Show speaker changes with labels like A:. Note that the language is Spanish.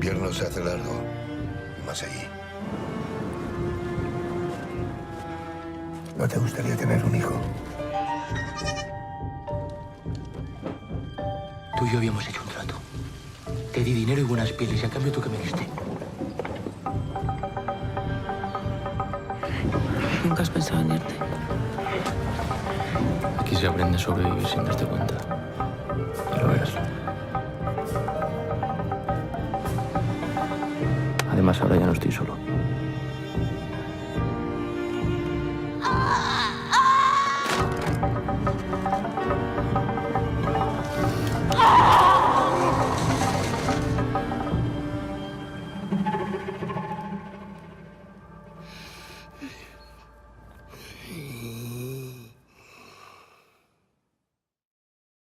A: invierno se hace largo, y más allí. ¿No te gustaría tener un hijo?
B: Tú y yo habíamos hecho un trato. Te di dinero y buenas pieles, y a cambio, ¿tú qué me diste?
C: ¿Nunca has pensado en irte?
B: Aquí se aprende a sobrevivir sin darte cuenta. Ya lo verás. Además, ahora ya no estoy solo.